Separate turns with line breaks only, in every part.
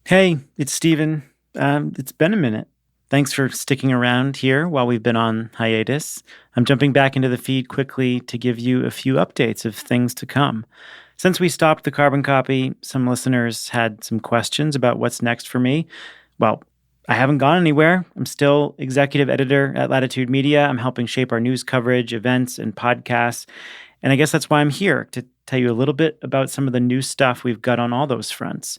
Hey, it's Steven. It's been a minute. Thanks for sticking around here while we've been on hiatus. I'm jumping back into the feed quickly to give you a few updates of things to come. Since we stopped the carbon copy, some listeners had some questions about what's next for me. Well, I haven't gone anywhere. I'm still executive editor at Latitude Media. I'm helping shape our news coverage, events, and podcasts. And I guess that's why I'm here to tell you a little bit about some of the new stuff we've got on all those fronts.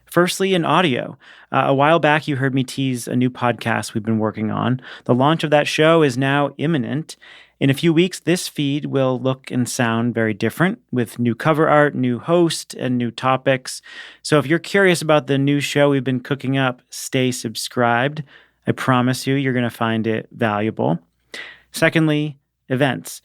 Firstly, in audio. A while back, you heard me tease a new podcast we've been working on. The launch of that show is now imminent. In a few weeks, this feed will look and sound very different with new cover art, new host, and new topics. So if you're curious about the new show we've been cooking up, stay subscribed. I promise you're going to find it valuable. Secondly, events.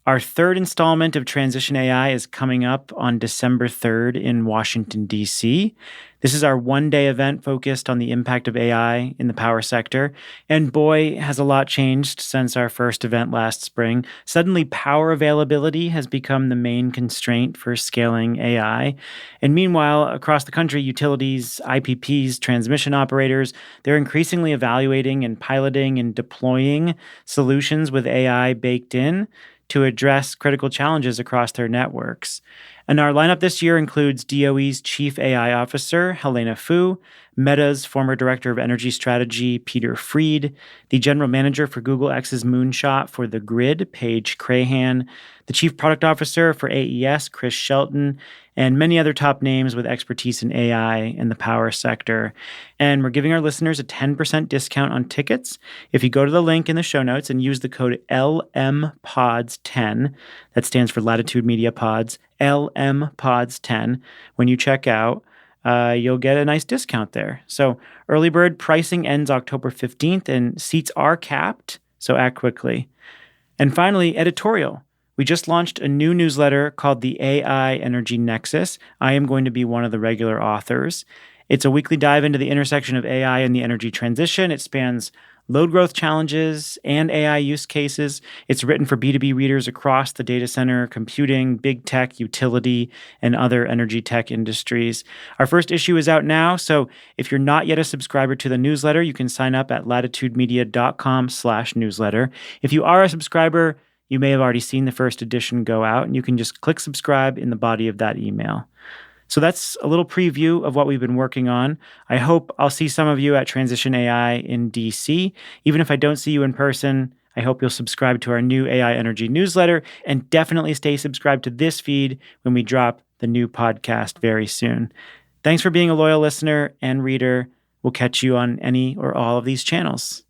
Our third installment of Transition AI is coming up on December 3rd in Washington, D.C. This is our one-day event focused on the impact of AI in the power sector. And boy, has a lot changed since our first event last spring. Suddenly, power availability has become the main constraint for scaling AI. And meanwhile, across the country, utilities, IPPs, transmission operators, they're increasingly evaluating and piloting and deploying solutions with AI baked in to address critical challenges across their networks. And our lineup this year includes DOE's Chief AI Officer, Helena Fu, Meta's former Director of Energy Strategy, Peter Freed, the General Manager for Google X's Moonshot for the Grid, Paige Crahan, the Chief Product Officer for AES, Chris Shelton, and many other top names with expertise in AI in the power sector. And we're giving our listeners a 10% discount on tickets if you go to the link in the show notes and use the code LMPODS10. That stands for Latitude Media Pods, LMPODS10. When you check out, you'll get a nice discount there. So early bird pricing ends October 15th and seats are capped, so act quickly. And finally, editorial. We just launched a new newsletter called the AI Energy Nexus. I am going to be one of the regular authors. It's a weekly dive into the intersection of AI and the energy transition. It spans load growth challenges and AI use cases. It's written for B2B readers across the data center, computing, big tech, utility, and other energy tech industries. Our first issue is out now, so if you're not yet a subscriber to the newsletter, you can sign up at latitudemedia.com/newsletter. If you are a subscriber, you may have already seen the first edition go out, and you can just click subscribe in the body of that email. So that's a little preview of what we've been working on. I hope I'll see some of you at Transition AI in DC. Even if I don't see you in person, I hope you'll subscribe to our new AI Energy newsletter and definitely stay subscribed to this feed when we drop the new podcast very soon. Thanks for being a loyal listener and reader. We'll catch you on any or all of these channels.